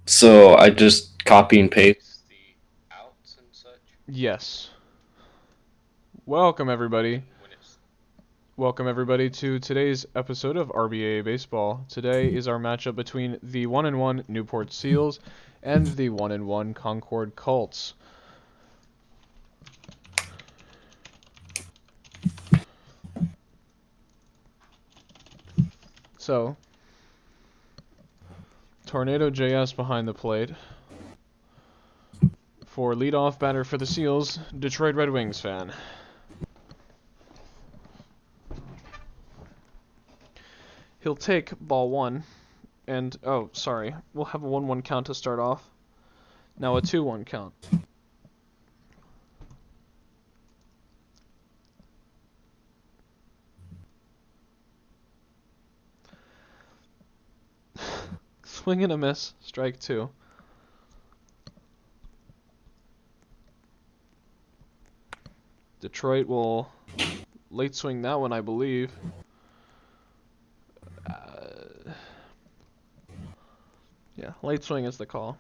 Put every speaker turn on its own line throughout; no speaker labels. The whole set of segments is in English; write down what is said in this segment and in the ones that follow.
So I just copy and paste the outs and such.
Yes. Welcome everybody. Welcome everybody to today's episode of RBAA Baseball. Today is our matchup between the 1-1 Newport Seals and the 1-1 Concord Colts. So, Tornado JS behind the plate. For leadoff batter for the Seals, Detroit Red Wings fan. He'll take ball one, and we'll have a 1-1 count to start off. Now a 2-1 count. Swing and a miss, strike two. Detroit will late swing that one, I believe. Yeah, late swing is the call.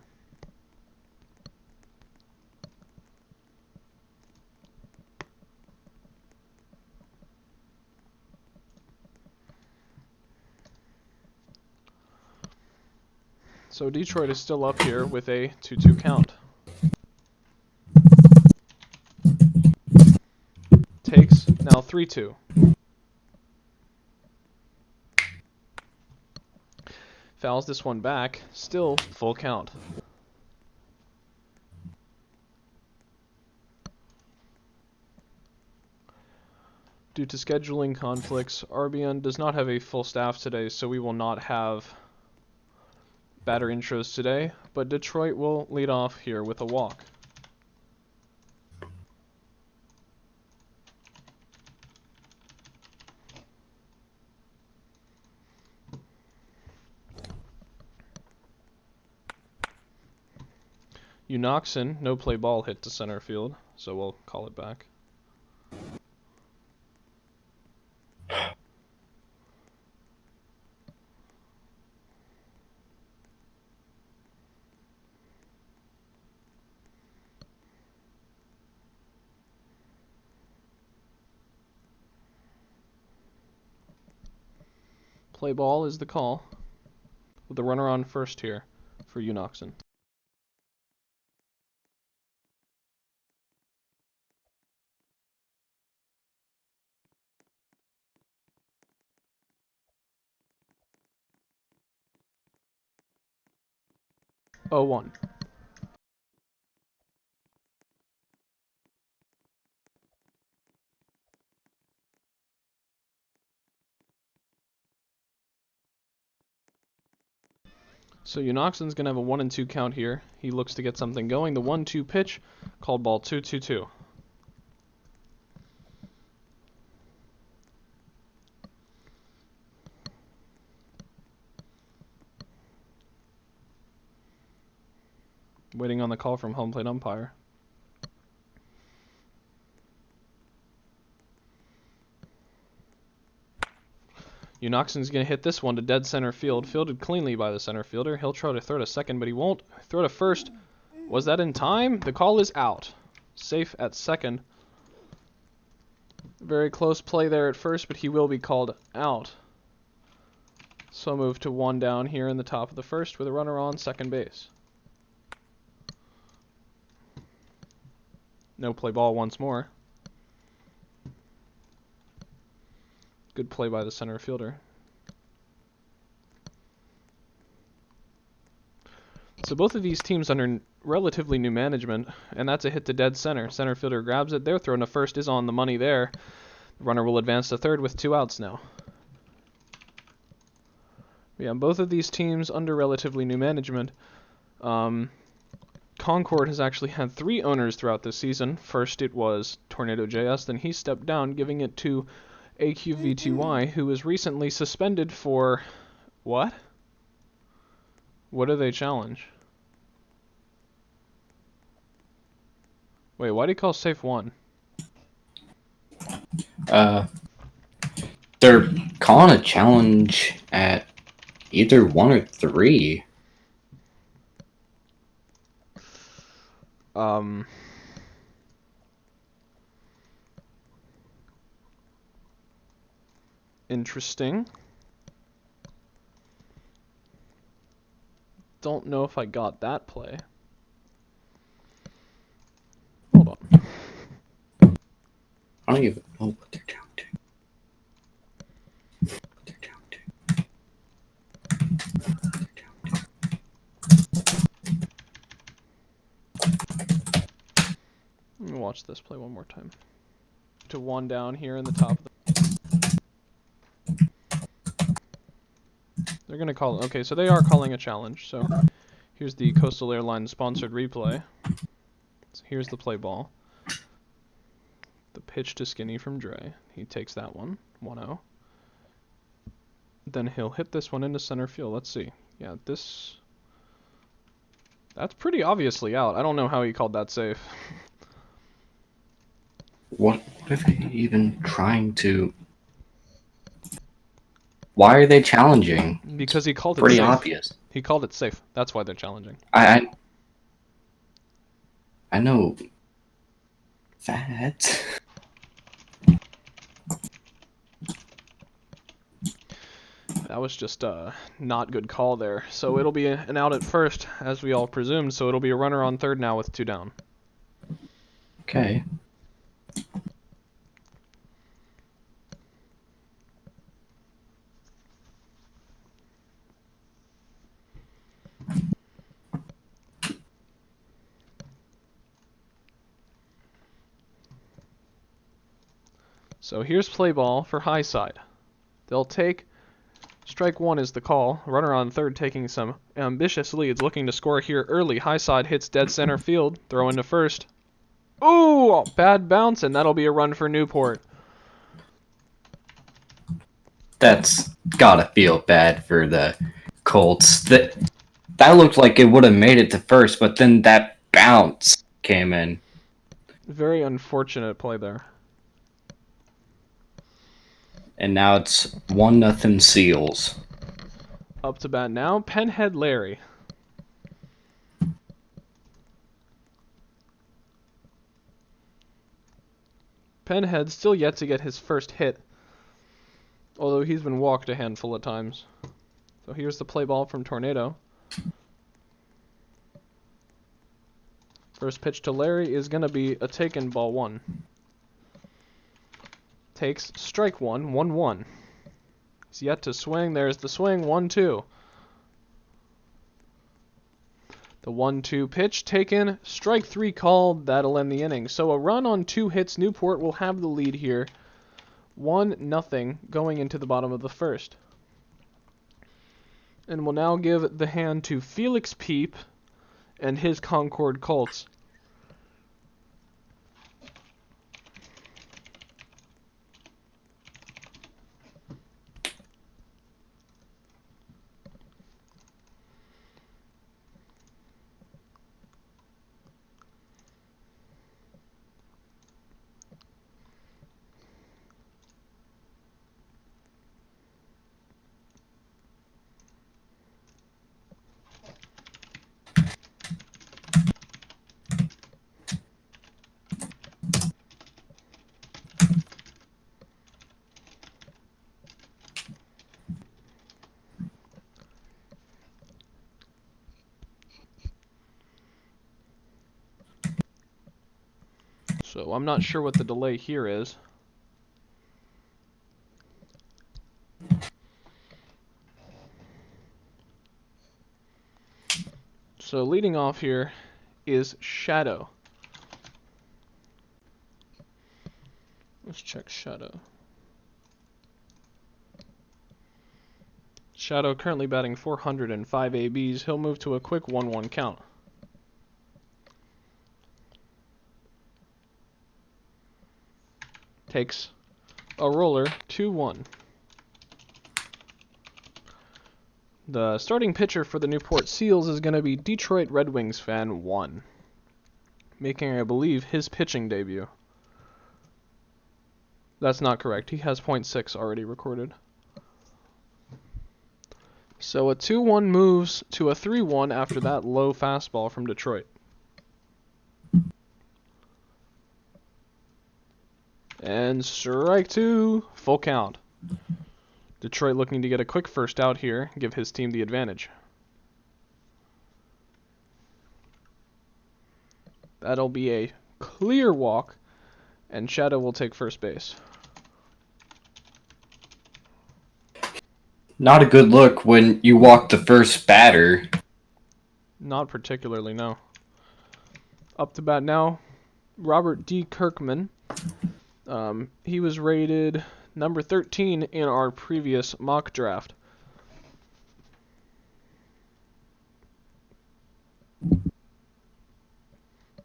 So Detroit is still up here with a 2-2 count. Takes, now 3-2. Fouls this one back, still full count. Due to scheduling conflicts, RBN does not have a full staff today, so we will not have batter intros today, but Detroit will lead off here with a walk. Unoxen, no play ball hit to center field, so we'll call it back. Play ball is the call, with the runner on first here for Unoxen. Oh, 1. So Unoxen's going to have a 1-2 count here. He looks to get something going. The 1-2 pitch, called ball 2-2-2. Waiting on the call from home plate umpire. Unoxen's going to hit this one to dead center field. Fielded cleanly by the center fielder. He'll try to throw to second, but he won't. Throw to first. Was that in time? The call is out. Safe at second. Very close play there at first, but he will be called out. So move to 1 down here in the top of the first with a runner on second base. No play ball once more. Good play by the center fielder. So both of these teams under relatively new management, and that's a hit to dead center. Center fielder grabs it. Their throw to first is on the money there. The runner will advance to third with 2 outs now. Yeah, both of these teams under relatively new management. Concord has actually had 3 owners throughout this season. First it was Tornado JS, then he stepped down, giving it to AQVTY, who was recently suspended for... What? What do they challenge? Wait, why do you call safe 1?
They're calling a challenge at either 1 or 3.
Interesting. Don't know if I got that play. Hold on.
I don't even know what they're down to.
Let me watch this play one more time. To one down here in the top of the... They're going to call... Okay, so they are calling a challenge. So here's the Coastal Airlines sponsored replay. So here's the play ball. The pitch to Skinny from Dre. He takes that one. 1-0. Then he'll hit this one into center field. Let's see. Yeah, this... That's pretty obviously out. I don't know how he called that safe.
What are they even trying to... Why are they challenging?
Because he called it
Pretty
safe.
obvious.
He called it safe. That's why they're challenging.
I know that.
That was just a not good call there. So it'll be an out at first, as we all presumed. So it'll be a runner on third now with 2 down.
Okay.
So here's play ball for high side. They'll take... Strike 1 is the call. Runner on third taking some ambitious leads, looking to score here early. High side hits dead center field. Throw into first. Ooh, bad bounce, and that'll be a run for Newport.
That's gotta feel bad for the Colts. That looked like it would have made it to first, but then that bounce came in.
Very unfortunate play there.
And now it's 1-0 Seals.
Up to bat now, Penhead Larry. Penhead still yet to get his first hit, although he's been walked a handful of times. So here's the play ball from Tornado. First pitch to Larry is going to be a taken ball 1. Takes strike 1, 1-1. He's yet to swing. There's the swing, 1-2. The 1-2 pitch taken, strike 3 called. That'll end the inning. So a run on 2 hits. Newport will have the lead here. 1-0 going into the bottom of the first. And we'll now give the hand to Felix Peep and his Concord Colts. So I'm not sure what the delay here is. So leading off here is Shadow. Let's check Shadow. Shadow currently batting 405 ABs. He'll move to a quick 1-1 count. Takes a roller, 2-1. The starting pitcher for the Newport Seals is going to be Detroit Red Wings fan 1, making, I believe, his pitching debut. That's not correct. He has .6 already recorded. So a 2-1 moves to a 3-1 after that low fastball from Detroit. And strike two. Full count. Detroit looking to get a quick first out here, give his team the advantage. That'll be a clear walk, and Shadow will take first base.
Not a good look when you walk the first batter.
Not particularly, no. Up to bat now, Robert D. Kirkman. He was rated number 13 in our previous mock draft.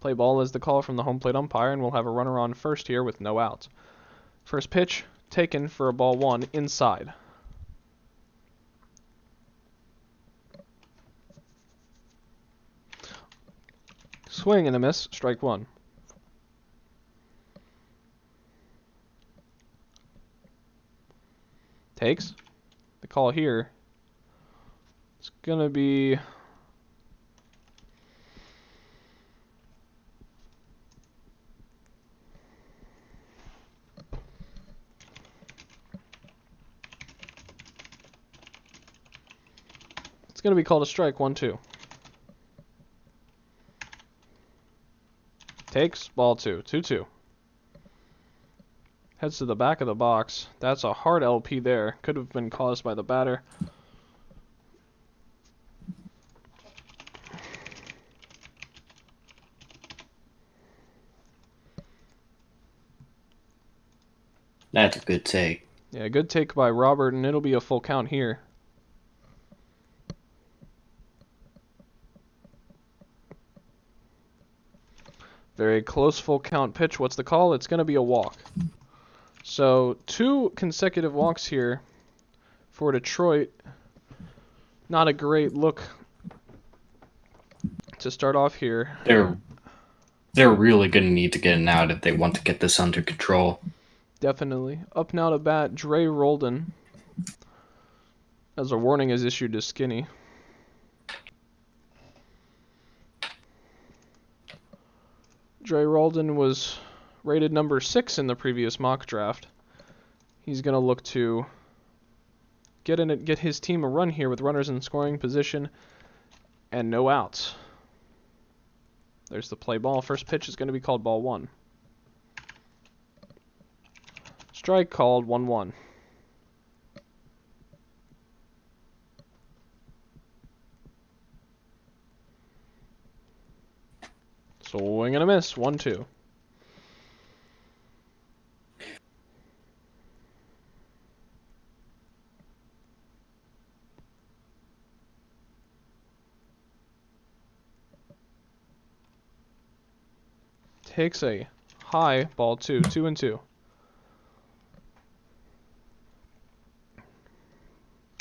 Play ball is the call from the home plate umpire, and we'll have a runner on first here with no outs. First pitch taken for a ball one inside. Swing and a miss, strike one. Takes. The call here is going to be called a strike, 1-2. Takes, ball two, 2-2. Heads to the back of the box. That's a hard LP there. Could have been caused by the batter.
That's a good take.
Yeah, good take by Robert, and it'll be a full count here. Very close full count pitch. What's the call? It's going to be a walk. So 2 consecutive walks here for Detroit. Not a great look to start off here.
They're really going to need to get an out if they want to get this under control.
Definitely. Up now to bat, Dre Roldan. As a warning is issued to Skinny. Dre Roldan was rated number 6 in the previous mock draft. He's going to look to get his team a run here with runners in scoring position and no outs. There's the play ball. First pitch is going to be called ball 1. Strike called, 1-1. Swing and a miss, 1-2. Takes a high, ball 2, 2-2.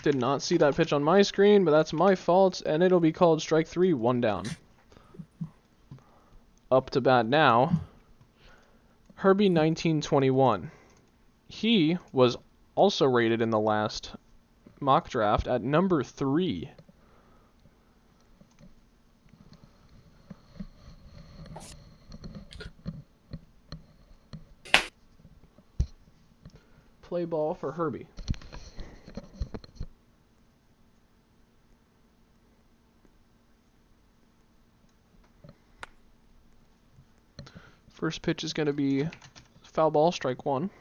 Did not see that pitch on my screen, but that's my fault, and it'll be called strike 3, 1 down. Up to bat now, Herbie 1921. He was also rated in the last mock draft at number 3. Play ball for Herbie. First pitch is going to be foul ball, strike 1.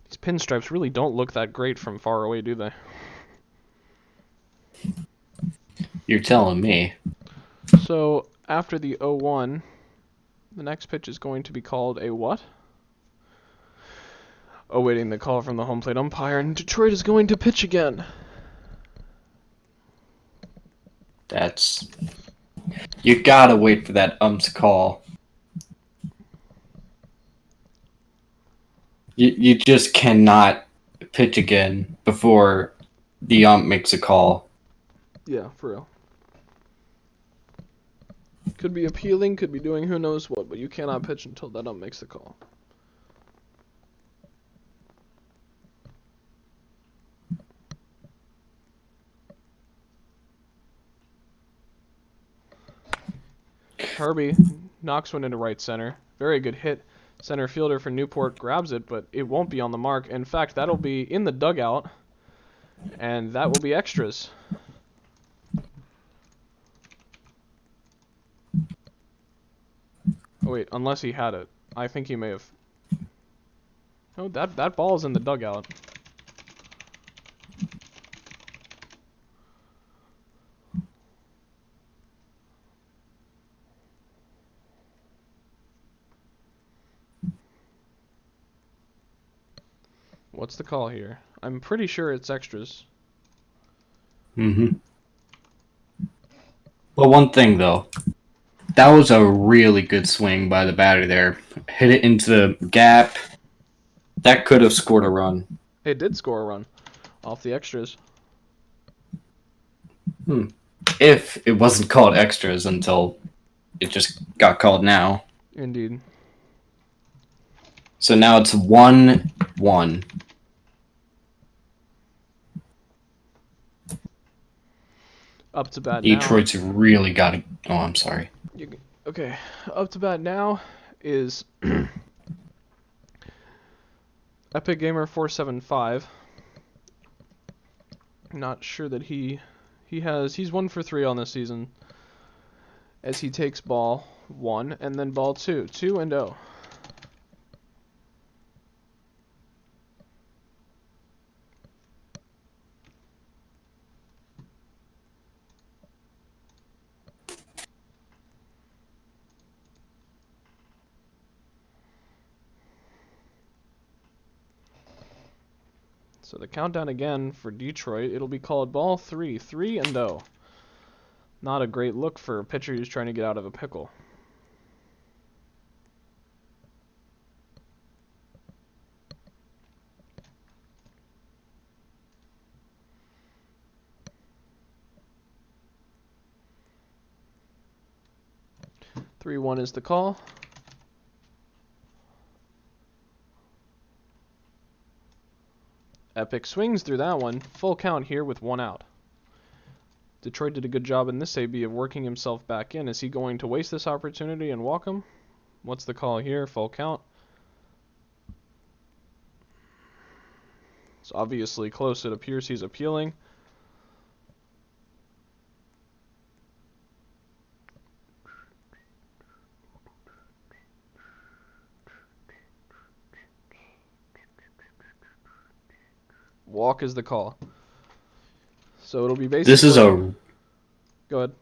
These pinstripes really don't look that great from far away, do they?
You're telling me.
So, after the 0-1, the next pitch is going to be called a what? Awaiting the call from the home plate umpire, and Detroit is going to pitch again.
You gotta wait for that ump's call. You just cannot pitch again before the ump makes a call.
Yeah, for real. Could be appealing, could be doing who knows what, but you cannot pitch until that ump makes the call. Herbie knocks one into right center. Very good hit. Center fielder for Newport grabs it, but it won't be on the mark. In fact, that'll be in the dugout, and that will be extras. Oh wait, unless he had it. I think he may have. Oh, that ball's in the dugout. What's the call here? I'm pretty sure it's extras.
Mm-hmm. Well, one thing though, that was a really good swing by the batter there. Hit it into the gap. That could have scored a run.
It did score a run off the extras.
If it wasn't called extras until it just got called now.
Indeed.
So now it's 1-1.
Up to bat now.
Detroit's really got to. Oh, I'm sorry.
Okay, up to bat now is Epic Gamer 475. Not sure that he's 1 for 3 on this season. As he takes ball 1 and then ball 2, 2-0. So the countdown again for Detroit, it'll be called ball 3, 3-0. Not a great look for a pitcher who's trying to get out of a pickle. Three one is the call. Epic swings through that one. Full count here with 1 out. Detroit did a good job in this AB of working himself back in. Is he going to waste this opportunity and walk him? What's the call here? Full count. It's obviously close. It appears he's appealing. Walk is the call. So it'll be basically... Go ahead.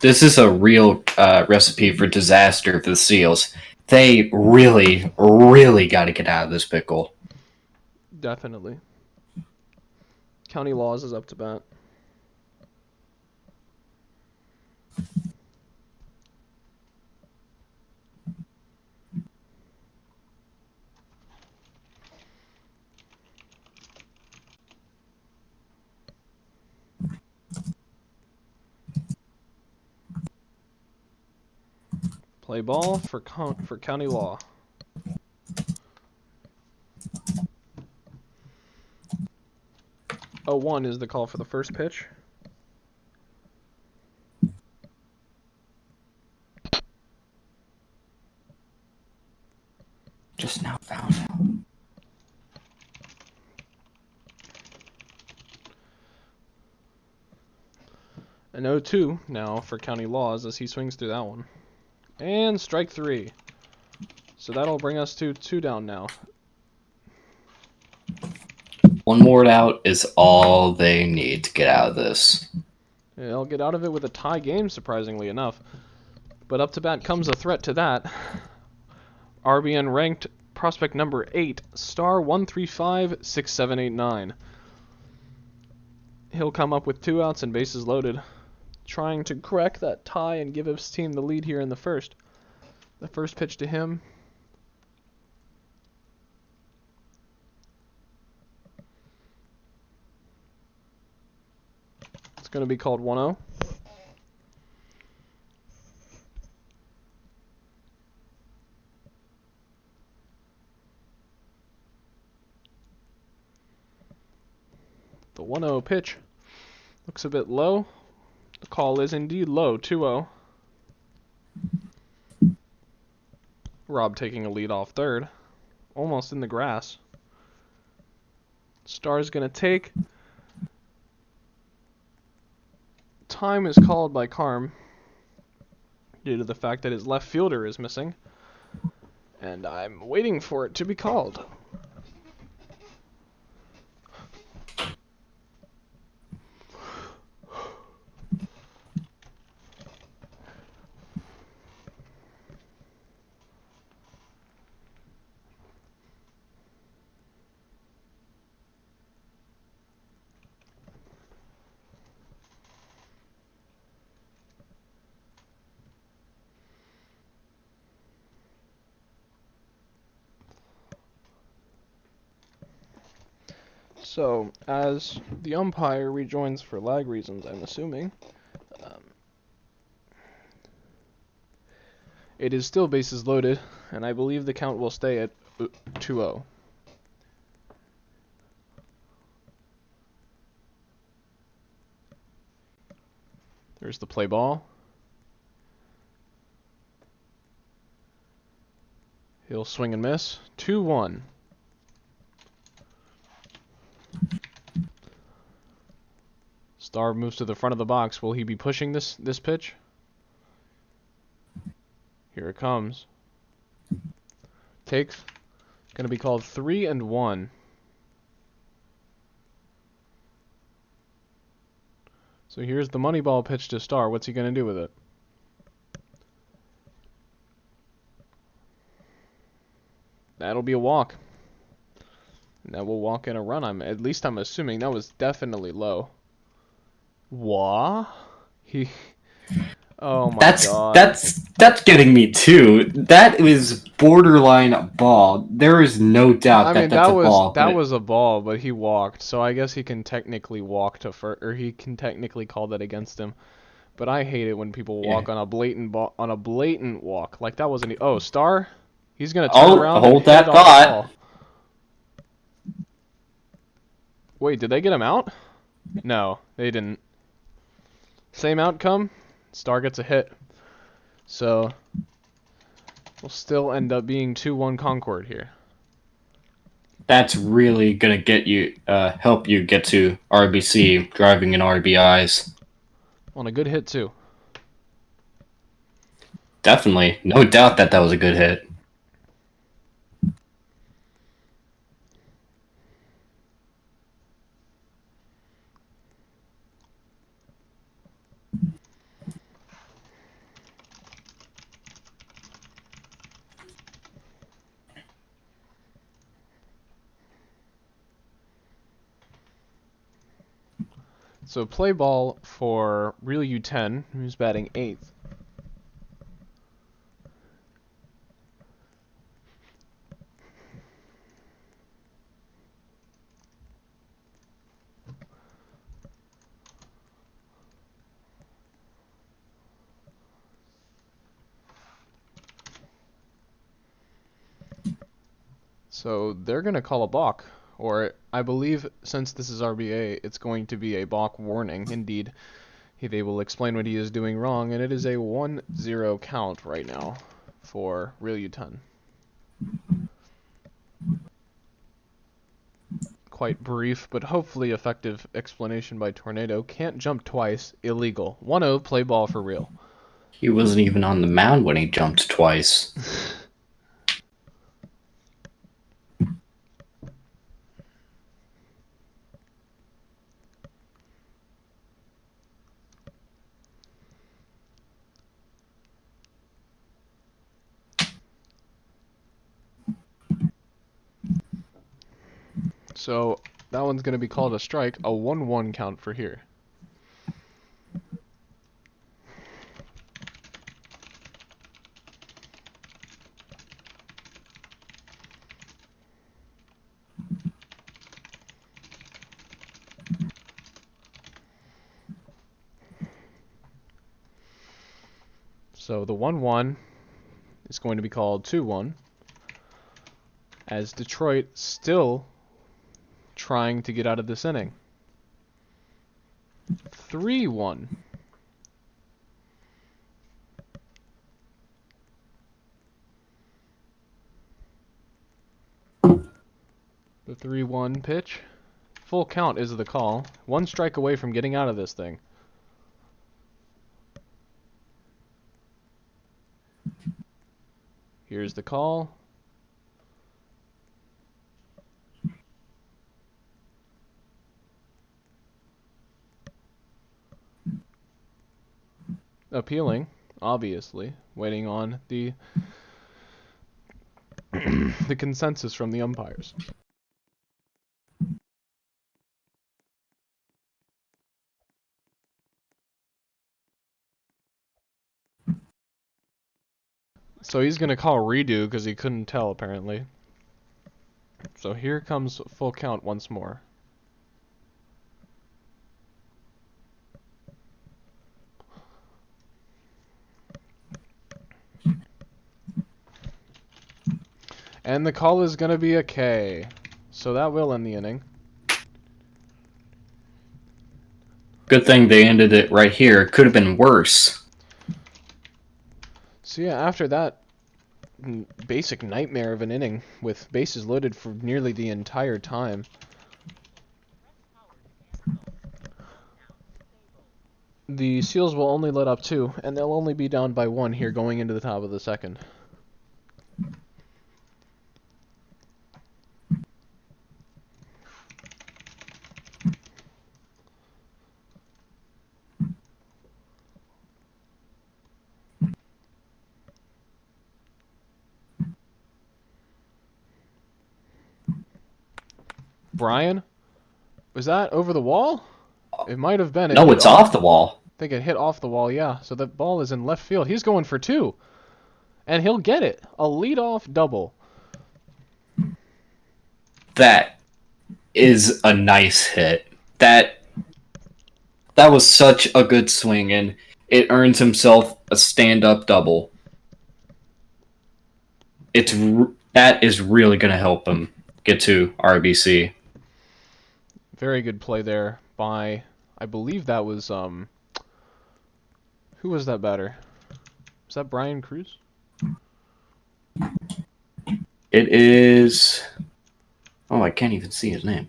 This is a real recipe for disaster for the Seals. They really, really got to get out of this pickle.
Definitely. County Laws is up to bat. Play ball for County Law. Oh, 1 is the call for the first pitch.
Just now found out.
An 0-2 now for County Laws as he swings through that one. And strike 3. So that'll bring us to 2 down now.
1 more out is all they need to get out of this.
Yeah, they'll get out of it with a tie game, surprisingly enough. But up to bat comes a threat to that. RBN ranked prospect number 8, star 1356789. He'll come up with 2 outs and bases loaded, trying to correct that tie and give his team the lead here in the first. The first pitch to him. It's going to be called 1-0. The 1-0 pitch looks a bit low. The call is indeed low, 2-0. Rob taking a lead off third. Almost in the grass. Star's going to take. Time is called by Carm due to the fact that his left fielder is missing. And I'm waiting for it to be called. So, as the umpire rejoins for lag reasons, I'm assuming, it is still bases loaded, and I believe the count will stay at 2-0. There's the play ball. He'll swing and miss. 2-1. Star moves to the front of the box. Will he be pushing this pitch? Here it comes. Takes. Going to be called 3-1. So here's the money ball pitch to Star. What's he going to do with it? That'll be a walk. And that will walk in a run. At least I'm assuming that was definitely low. What? Oh my god.
That's getting me too. That is borderline ball. There is no doubt that's a ball.
That was a ball, but he walked. So I guess he can technically walk to first, or he can technically call that against him. But I hate it when people walk on a blatant ball, on a blatant walk. Like that wasn't. Oh, Star, he's gonna turn around.
Hold
and
that
hit it off the
thought.
ball. Wait, did they get him out? No, they didn't. Same outcome. Star gets a hit. So we'll still end up being 2-1 Concord here.
That's really gonna get you, help you get to RBC driving in RBIs.
On a good hit too.
Definitely, no doubt that was a good hit.
So play ball for Real U10, who's batting 8th. So they're going to call a balk, or I believe since this is RBA, it's going to be a balk warning. Indeed, they will explain what he is doing wrong, and it is a 1-0 count right now for Real U10. Quite brief, but hopefully effective explanation by Tornado. Can't jump twice, illegal. 1-0, play ball for Real.
He wasn't even on the mound when he jumped twice.
So that one's going to be called a strike, a 1-1 count for here. So the 1-1 is going to be called 2-1, as Detroit still trying to get out of this inning. 3-1. The 3-1 pitch. Full count is the call. 1 strike away from getting out of this thing. Here's the call. Appealing, obviously, waiting on the the consensus from the umpires. So he's going to call redo because he couldn't tell, apparently. So here comes full count once more. And the call is going to be a K. So that will end the inning.
Good thing they ended it right here. It could have been worse.
So yeah, after that basic nightmare of an inning with bases loaded for nearly the entire time, the Seals will only let up 2, and they'll only be down by 1 here going into the top of the second. Brian? Was that over the wall? It might have been.
No, it's off the wall.
I think it hit off the wall, yeah. So the ball is in left field. He's going for 2. And he'll get it. A leadoff double.
That is a nice hit. That was such a good swing, and it earns himself a stand-up double. That is really going to help him get to RBC.
Very good play there by, I believe that was, who was that batter? Was that Brian Cruz?
It is... Oh, I can't even see his name.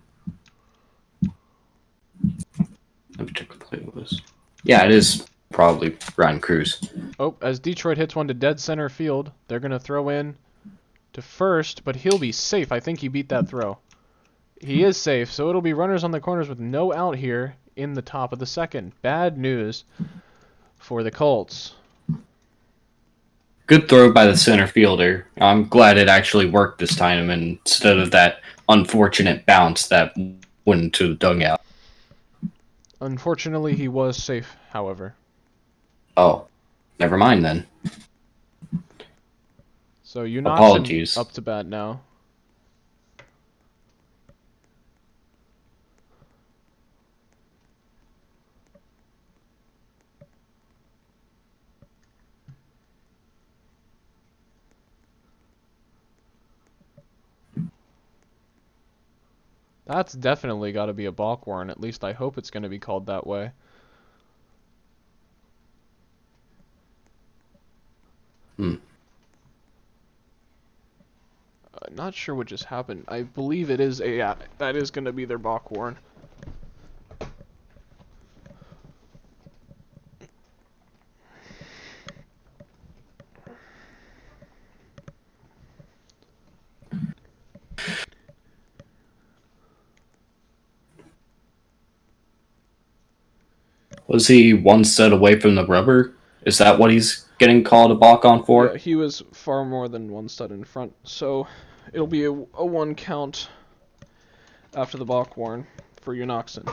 Let me check what play it was. Yeah, it is probably Brian Cruz.
Oh, as Detroit hits one to dead center field, they're going to throw in to first, but he'll be safe. I think he beat that throw. He is safe, so it'll be runners on the corners with no out here in the top of the second. Bad news for the Colts.
Good throw by the center fielder. I'm glad it actually worked this time instead of that unfortunate bounce that went into the dugout.
Unfortunately, he was safe, however.
Oh, never mind then.
So Unakson
Apologies.
up to bat now. That's definitely got to be a balk warrant. At least I hope it's going to be called that way. Not sure what just happened. I believe it is that is going to be their balk warrant.
Was he one set away from the rubber? Is that what he's getting called a balk on for?
Yeah, he was far more than 1 stud in front, so it'll be a 1 count after the balk warrant for Unakson.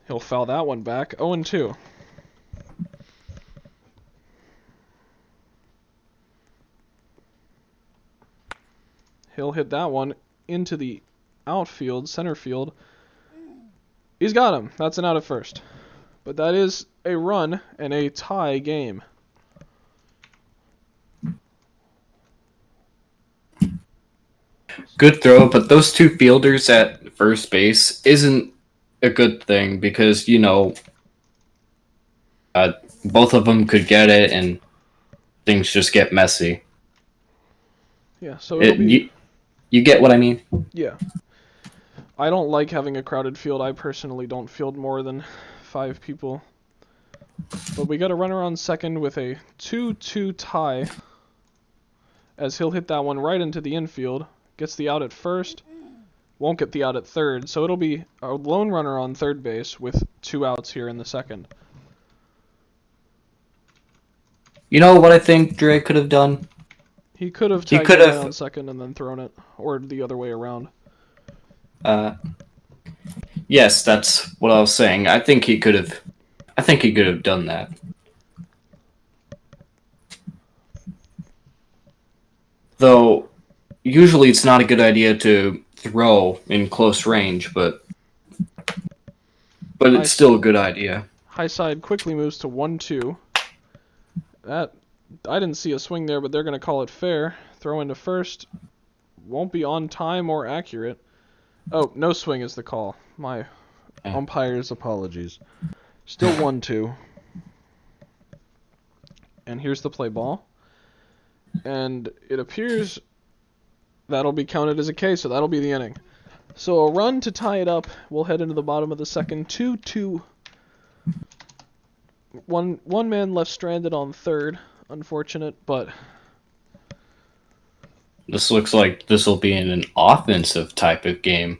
He'll foul that one back. 0-2. He'll hit that one into the outfield, center field. He's got him. That's an out at first. But that is a run and a tie game.
Good throw, but those 2 fielders at first base isn't a good thing because, both of them could get it, and things just get messy.
Yeah, so it'll be...
You get what I mean?
Yeah. I don't like having a crowded field. I personally don't field more than 5 people. But we got a runner on second with a 2-2 tie, as he'll hit that one right into the infield. Gets the out at first, won't get the out at third, so it'll be a lone runner on third base with 2 outs here in the second.
You know what I think Dre could have done?
He could have
He
tagged
could
the guy on
have.
second and then thrown it, or the other way around.
Yes, that's what I was saying. I think he could have. I think he could have done that. Though, usually it's not a good idea to throw in close range, but it's still a good idea.
High side quickly moves to 1-2. That, I didn't see a swing there, but they're going to call it fair. Throw into first. Won't be on time or accurate. Oh, no swing is the call. My umpire's apologies. Still 1-2. And here's the play ball. And it appears that'll be counted as a K, so that'll be the inning. So a run to tie it up. We'll head into the bottom of the second. 2-2. One man left stranded on third. Unfortunate, but...
This looks like this will be in an offensive type of game.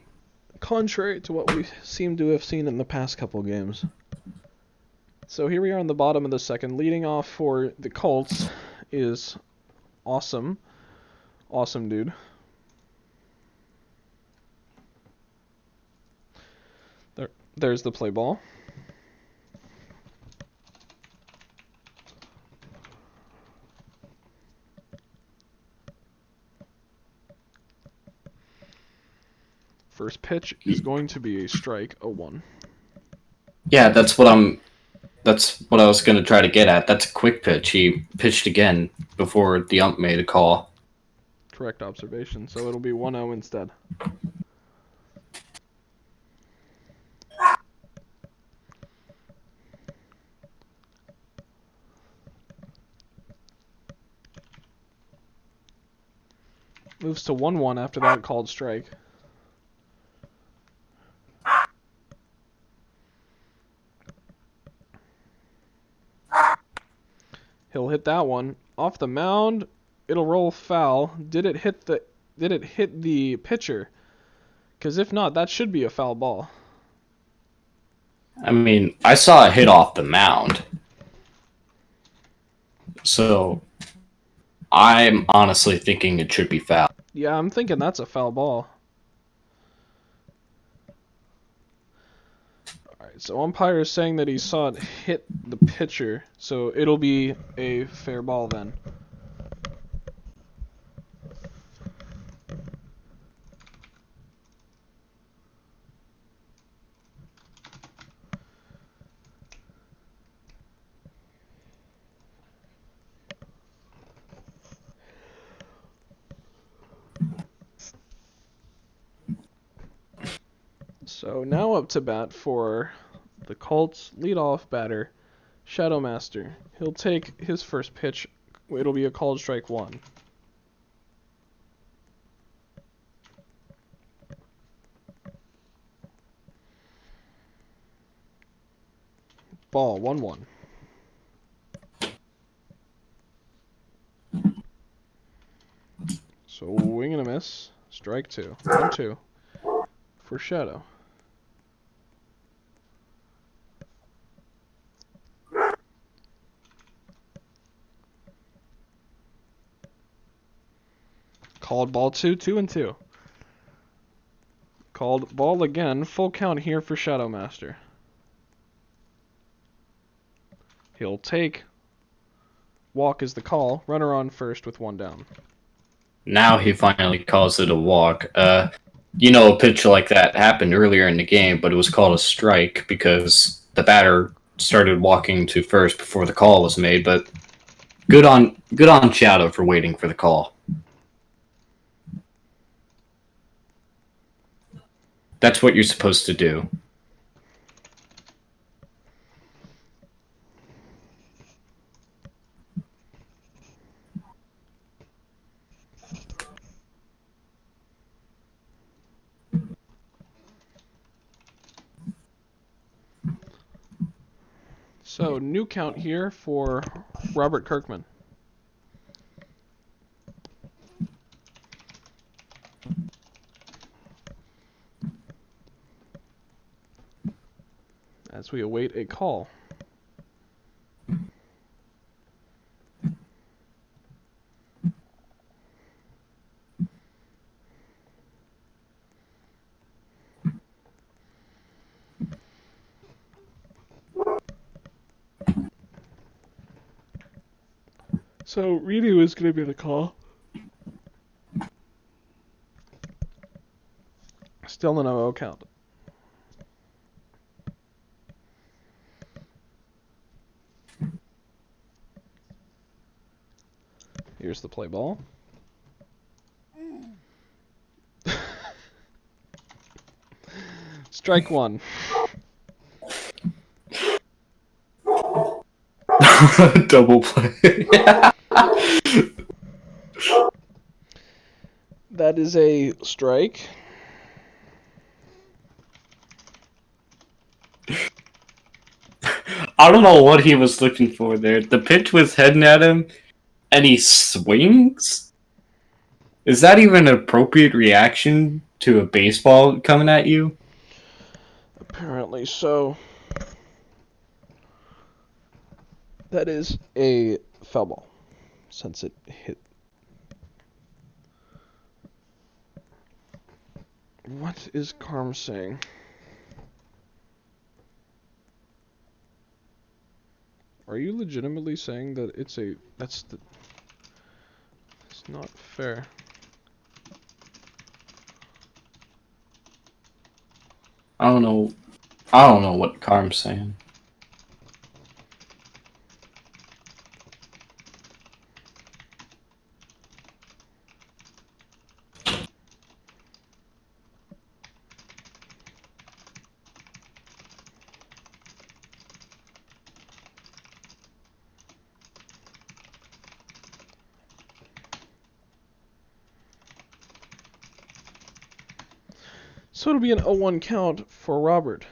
Contrary to what we seem to have seen in the past couple games. So here we are on the bottom of the second. Leading off for the Colts is Awesome. Awesome, dude. There's the play ball. First pitch is going to be a strike, a 1.
Yeah, that's what I was going to try to get at. That's a quick pitch. He pitched again before the ump made a call.
Correct observation. So it'll be 1-0 instead. Moves to 1-1 after that called strike. He'll hit that one off the mound. It'll roll foul. Did it hit the pitcher? Because if not, that should be a foul ball.
I mean, I saw a hit off the mound. So, I'm honestly thinking it should be foul.
Yeah, I'm thinking that's a foul ball. Alright, so umpire is saying that he saw it hit the pitcher, so it'll be a fair ball then. So now up to bat for the Colts leadoff batter, Shadow Master. He'll take his first pitch. It'll be a called strike 1. Ball 1-1. Swing and a miss. Strike 2. 1-2 for Shadow. Called ball 2, 2-2. Called ball again. Full count here for Shadow Master. He'll take. Walk is the call. Runner on first with 1 down.
Now he finally calls it a walk. A pitch like that happened earlier in the game, but it was called a strike because the batter started walking to first before the call was made. But good on Shadow for waiting for the call. That's what you're supposed to do.
So, new count here for Robert Kirkman. As we await a call. So, Reedy is going to be the call. Still an 0-0 count. Here's the play ball. Strike one.
Double play.
That is a strike.
I don't know what he was looking for there. The pitch was heading at him, and he swings? Is that even an appropriate reaction to a baseball coming at you?
Apparently so. That is a foul ball, since it hit. What is Carm saying? Are you legitimately saying that it's a... It's not fair.
I don't know. I don't know what Carm's saying.
So it'll be an 0-1 count for Robert.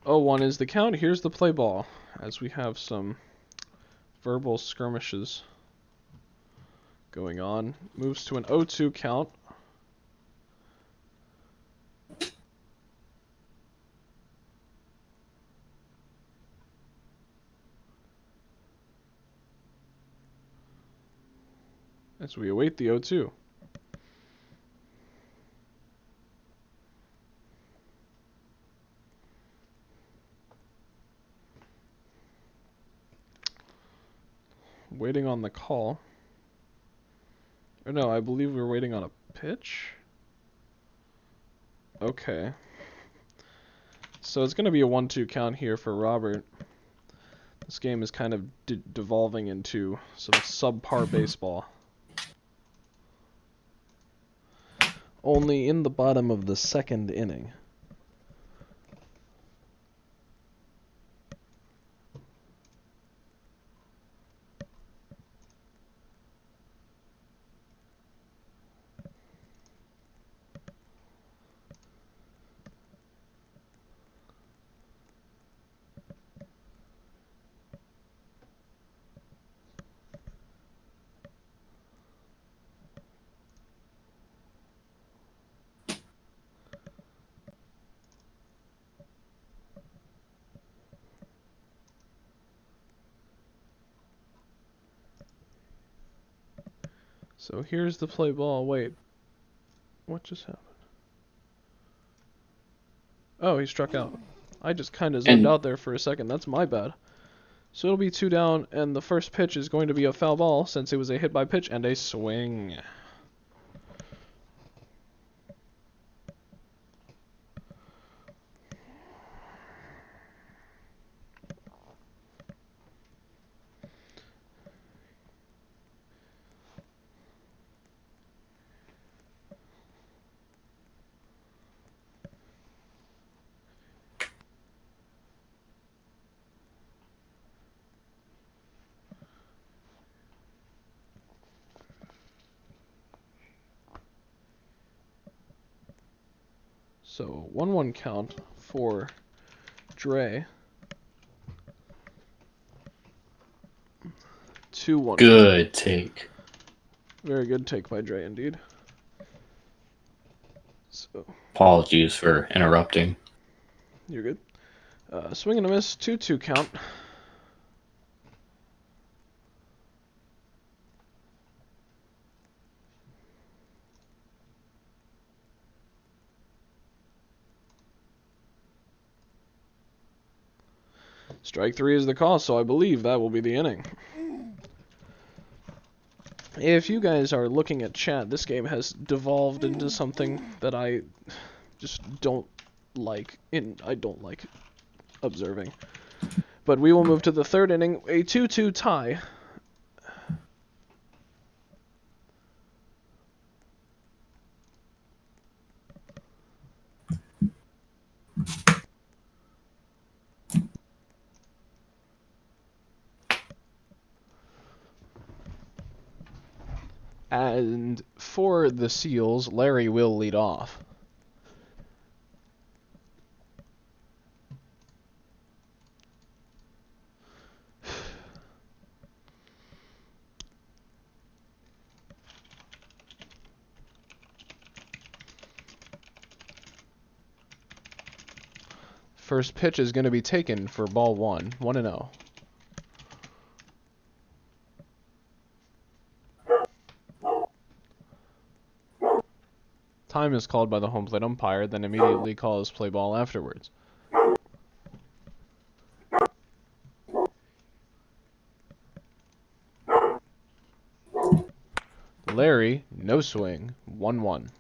Oh, 1 is the count. Here's the play ball, as we have some verbal skirmishes going on. Moves to an 0-2 count. As we await the 0-2. Waiting on the call. Or no, I believe we're waiting on a pitch. Okay. So it's going to be a 1-2 count here for Robert. This game is kind of devolving into some subpar baseball. Only in the bottom of the second inning. So here's the play ball. Wait. What just happened? Oh, he struck out. I just kind of zoned out there for a second. That's my bad. So it'll be 2 down, and the first pitch is going to be a foul ball since it was a hit by pitch and a swing. So 1-1 count for Dre. 2-1.
Good take.
Very good take by Dre, indeed. So
Apologies for interrupting.
you're good. Swing and a miss. 2-2 count. Strike 3 is the call, so I believe that will be the inning. If you guys are looking at chat, this game has devolved into something that I just don't like, and I don't like observing. But we will move to the third inning, a 2-2 tie. And for the Seals, Larry will lead off. First pitch is going to be taken for ball 1, 1-0. Time is called by the home plate umpire, then immediately calls play ball afterwards. Larry, no swing, 1-1.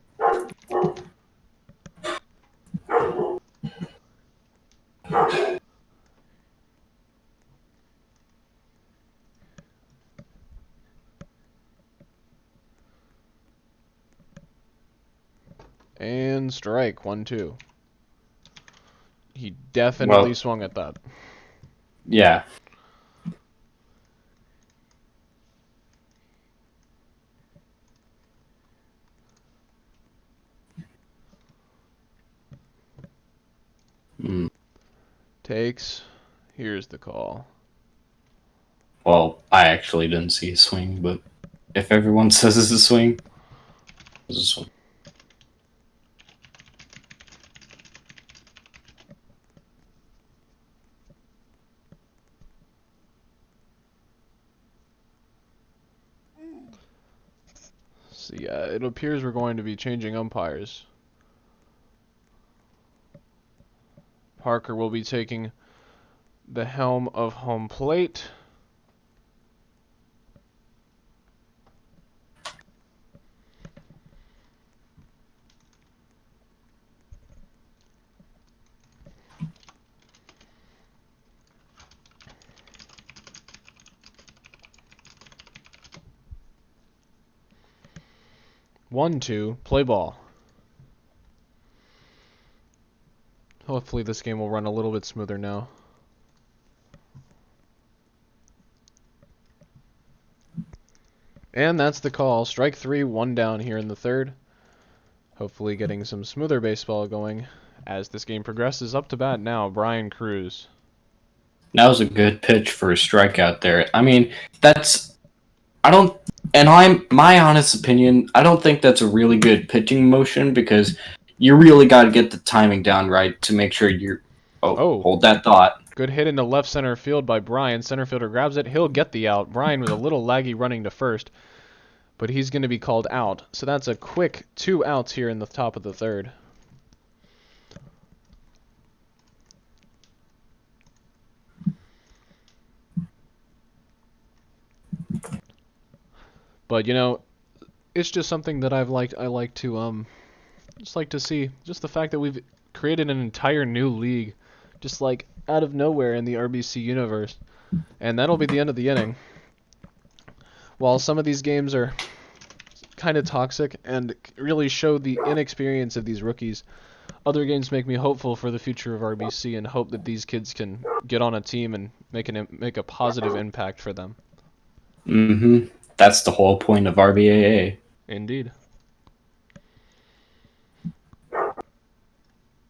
And strike, 1-2. He definitely swung at that.
Yeah.
Takes. Here's the call.
Well, I actually didn't see a swing, but if everyone says it's a swing, it's a swing.
So yeah, it appears we're going to be changing umpires. Parker will be taking the helm of home plate. One, two, play ball. Hopefully this game will run a little bit smoother now. And that's the call. Strike 3, 1 down here in the third. Hopefully getting some smoother baseball going as this game progresses. Up to bat now, Brian Cruz.
That was a good pitch for a strikeout there. I mean, my honest opinion, I don't think that's a really good pitching motion because you really got to get the timing down right to make sure you're. Oh, hold that thought.
Good hit into left center field by Brian. Center fielder grabs it. He'll get the out. Brian was a little laggy running to first, but he's going to be called out. So that's a quick 2 outs here in the top of the third. But you know, it's just something that I like to just like to see. Just the fact that we've created an entire new league, just like out of nowhere in the RBC universe. And that'll be the end of the inning. While some of these games are kind of toxic and really show the inexperience of these rookies, other games make me hopeful for the future of RBC and hope that these kids can get on a team and make a positive impact for them.
Mm-hmm. That's the whole point of RBAA.
Indeed.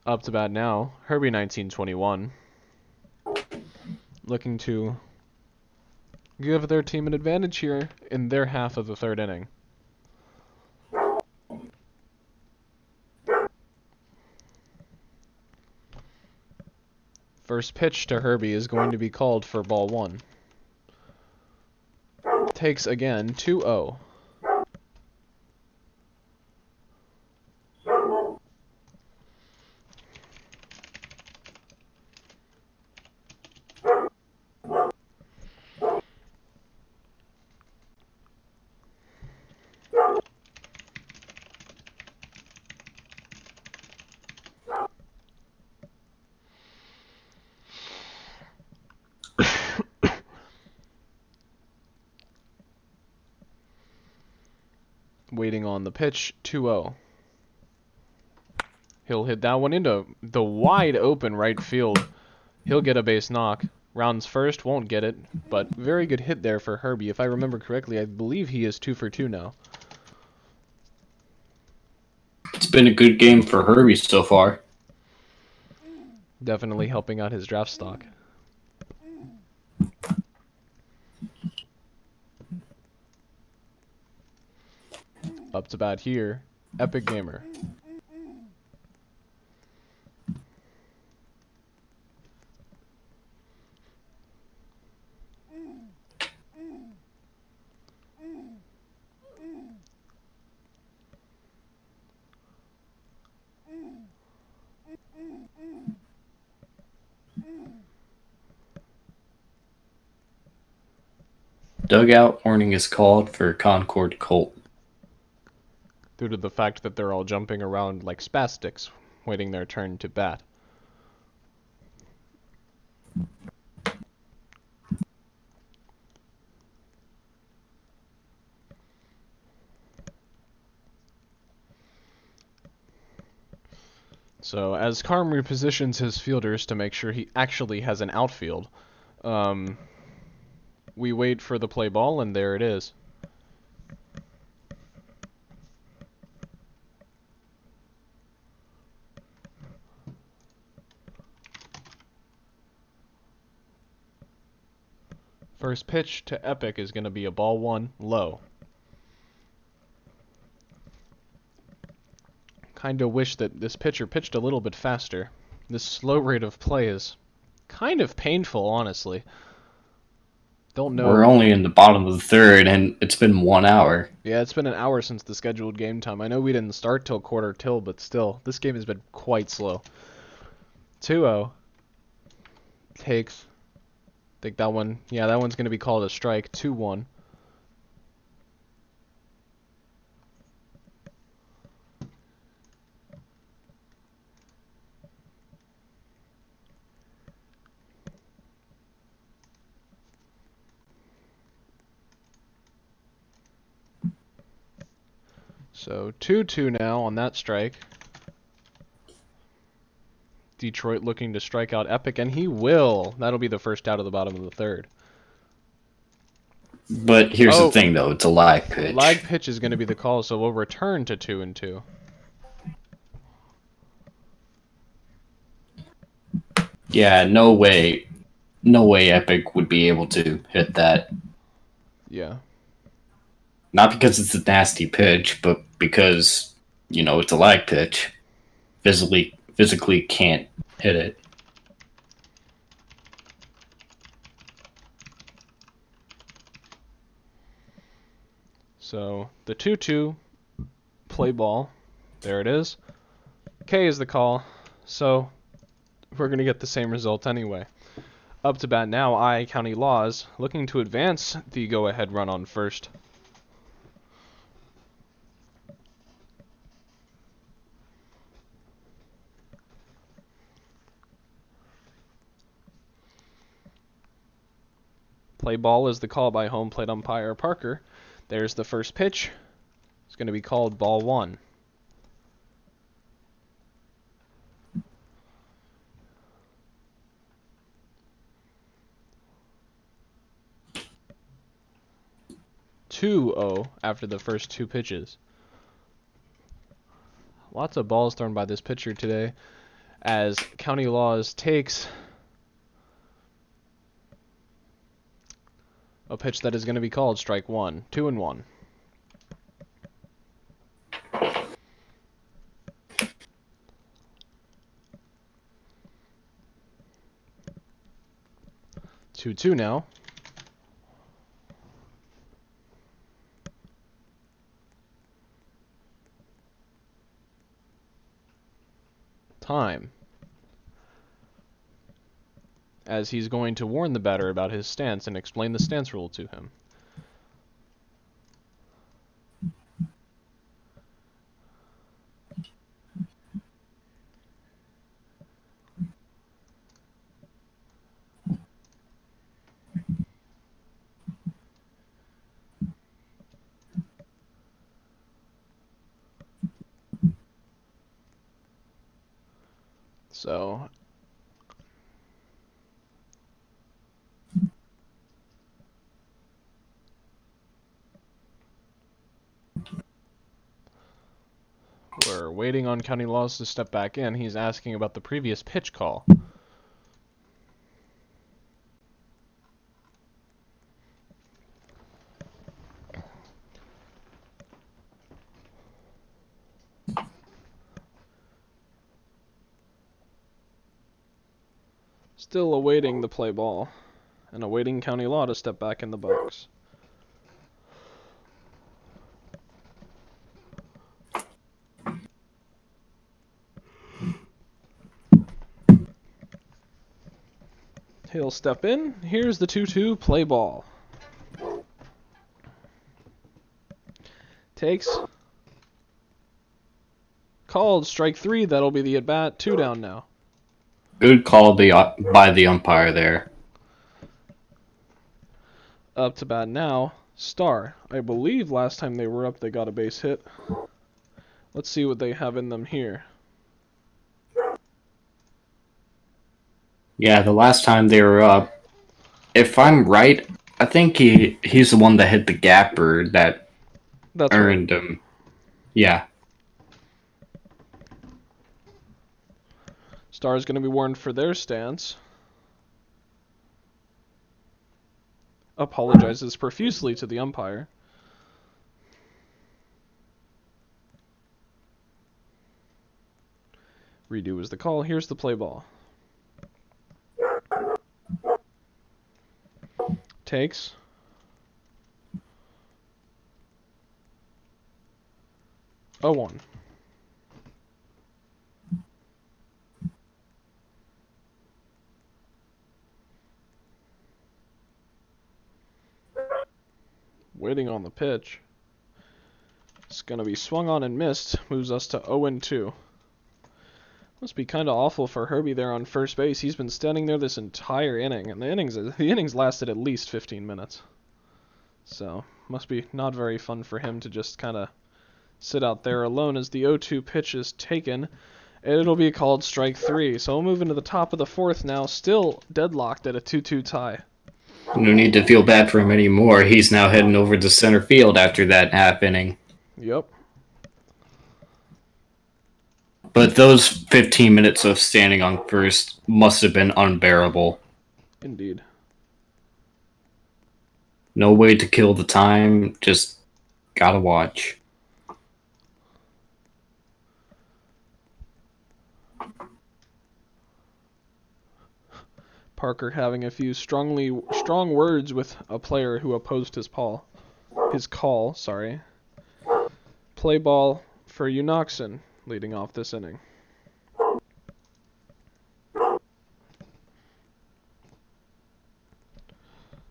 Up to bat now, Herbie 1921. Looking to give their team an advantage here in their half of the third inning. First pitch to Herbie is going to be called for ball 1. Takes again 2-0. Waiting on the pitch, 2-0. He'll hit that one into the wide open right field. He'll get a base knock. Rounds first, won't get it, but very good hit there for Herbie. If I remember correctly, I believe he is 2 for 2 now.
It's been a good game for Herbie so far.
Definitely helping out his draft stock. Up to bat here, Epic Gamer.
Dugout warning is called for Concord Colt.
Due to the fact that they're all jumping around like spastics, waiting their turn to bat. So as Carm repositions his fielders to make sure he actually has an outfield, we wait for the play ball, and there it is. First pitch to Epic is going to be a ball 1 low. Kinda wish that this pitcher pitched a little bit faster. This slow rate of play is kind of painful, honestly. Don't know.
We're only in the bottom of the third, and it's been 1 hour.
Yeah, it's been an hour since the scheduled game time. I know we didn't start till quarter till, but still, this game has been quite slow. 2-0. Takes. I think that one, yeah, that one's going to be called a strike. 2-1. So 2-2 now on that strike. Detroit looking to strike out Epic, and he will. That'll be the first out of the bottom of the third.
But here's the thing, though. It's a lag pitch.
Lag pitch is going to be the call, so we'll return to 2-2.
Yeah, no way. No way Epic would be able to hit that.
Yeah.
Not because it's a nasty pitch, but because, you know, it's a lag pitch. Physically can't hit it.
So the 2-2 play ball. There it is. K is the call. So we're going to get the same result anyway. Up to bat now, County Laws looking to advance the go-ahead run on first. Play ball is the call by home plate umpire Parker. There's the first pitch. It's going to be called ball 1. After the first 2 pitches. Lots of balls thrown by this pitcher today. as County Laws takes a pitch that is going to be called strike one, 2-1. Two now. Time. As he's going to warn the batter about his stance and explain the stance rule to him. So we're waiting on County Laws to step back in. He's asking about the previous pitch call. Still awaiting the play ball and awaiting County Law to step back in the box. He'll step in. Here's the 2-2 play ball. Takes. Called strike 3. That'll be the at bat. 2 down now.
Good call by the umpire there.
Up to bat now. Star. I believe last time they were up they got a base hit. Let's see what they have in them here.
Yeah, the last time they were up, if I'm right, I think he's the one that hit the gapper that
That's
earned
right.
him. Yeah.
Star is going to be warned for their stance. Apologizes profusely to the umpire. Redo is the call. Here's the play ball. Takes. A 1. Waiting on the pitch. It's going to be swung on and missed. Moves us to 0-2. Must be kind of awful for Herbie there on first base. He's been standing there this entire inning, and the innings lasted at least 15 minutes. So, must be not very fun for him to just kind of sit out there alone as the 0-2 pitch is taken, and it'll be called strike 3. So we'll move into the top of the 4th now, still deadlocked at a 2-2 tie.
No need to feel bad for him anymore. He's now heading over to center field after that half inning.
Yep.
But those 15 minutes of standing on first must have been unbearable.
Indeed.
No way to kill the time, just gotta watch.
Parker having a few strong words with a player who opposed his call. Play ball for Unoxen leading off this inning.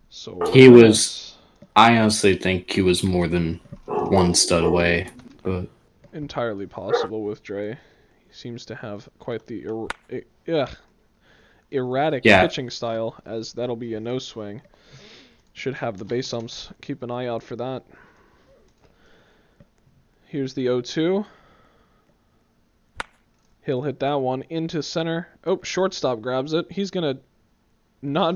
So
I honestly think he was more than one stud away. But
entirely possible with Dre. He seems to have quite the erratic pitching style, as that'll be a no swing. Should have the base umps keep an eye out for that. Here's the 0-2. He'll hit that one into center. Oh, shortstop grabs it. He's gonna not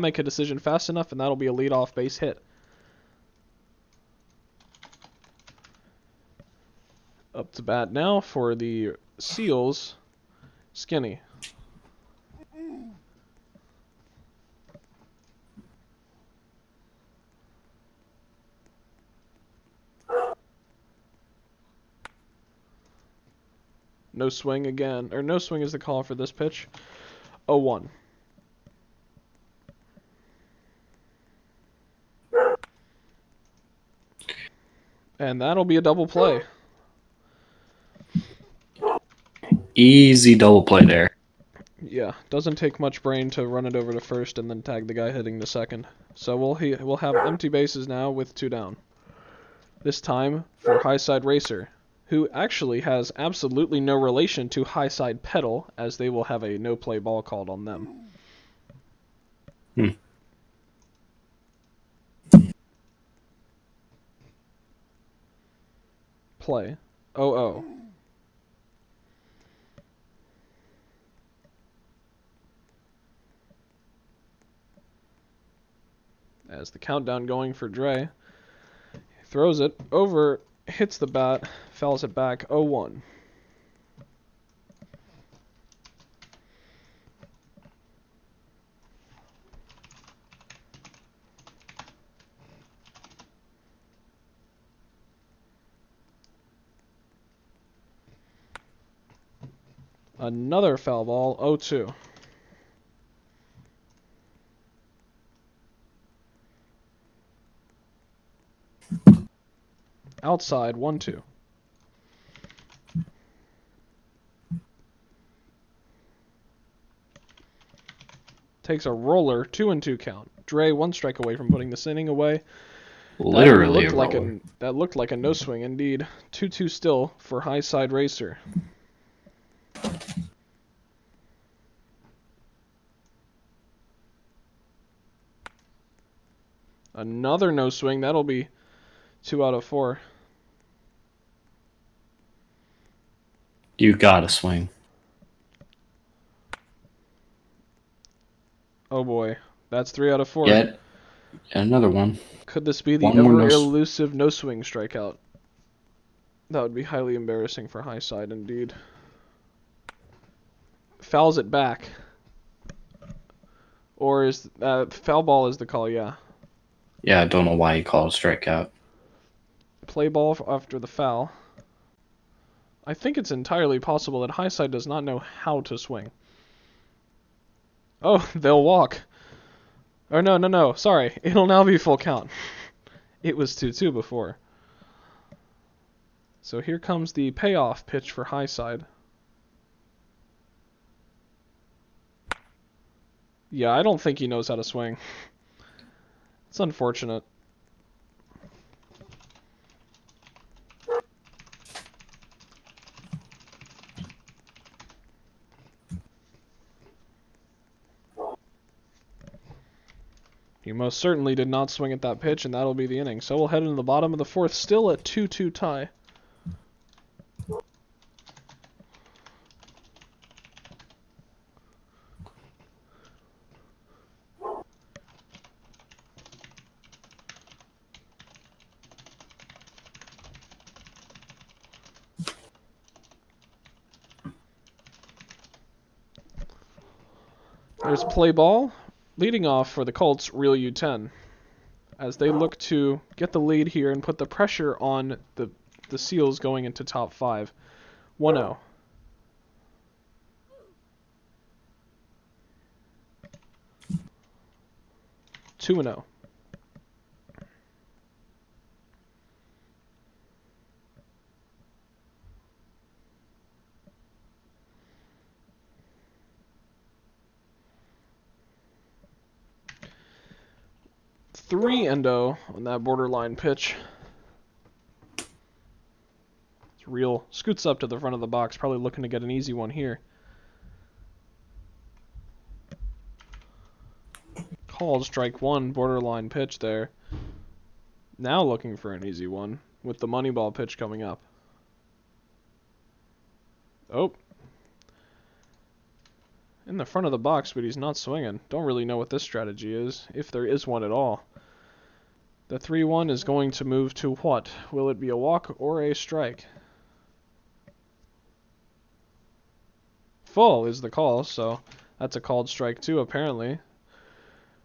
make a decision fast enough, and that'll be a leadoff base hit. Up to bat now for the Seals. Skinny. No swing again, or no swing is the call for this pitch. 0-1. And that'll be a double play.
Easy double play there.
Yeah, doesn't take much brain to run it over to first and then tag the guy hitting to second. So we'll have empty bases now with 2 down. This time for High Side Racer, who actually has absolutely no relation to High Side Pedal, as they will have a no-play ball called on them. Play. 0-0. As the countdown going for Dre. Throws it over, hits the bat, fouls it back. 0-1. Another foul ball. 0-2. Outside. 1-2. Takes a roller. 2-2 count. Dre 1 strike away from putting this inning away.
Literally a roller.
That looked like a no swing indeed. 2-2 still for High Side Racer. Another no swing. That'll be 2 out of 4.
You gotta swing.
Oh boy. That's 3 out of 4.
Yet another one.
Could this be the
One more
ever-elusive no-swing strikeout? That would be highly embarrassing for High Side indeed. Fouls it back. Or is foul ball is the call, yeah.
Yeah, I don't know why he called a strikeout.
Play ball after the foul. I think it's entirely possible that High Side does not know how to swing. Oh, they'll walk. Or no, sorry. It'll now be full count. It was 2-2 before. So here comes the payoff pitch for High Side. Yeah, I don't think he knows how to swing. It's unfortunate. He most certainly did not swing at that pitch, and that'll be the inning. So we'll head into the bottom of the 4th, still a 2-2 tie. There's play ball. Leading off for the Colts, Real U10. As they look to get the lead here and put the pressure on the Seals going into top 5. 1-0. Two and 0. Three endo on that borderline pitch. It's Real scoots up to the front of the box, probably looking to get an easy one here. Called strike 1, borderline pitch there. Now looking for an easy one with the money ball pitch coming up. Oh. In the front of the box, but he's not swinging. Don't really know what this strategy is, if there is one at all. The 3-1 is going to move to what? Will it be a walk or a strike? Full is the call, so that's a called strike too, apparently.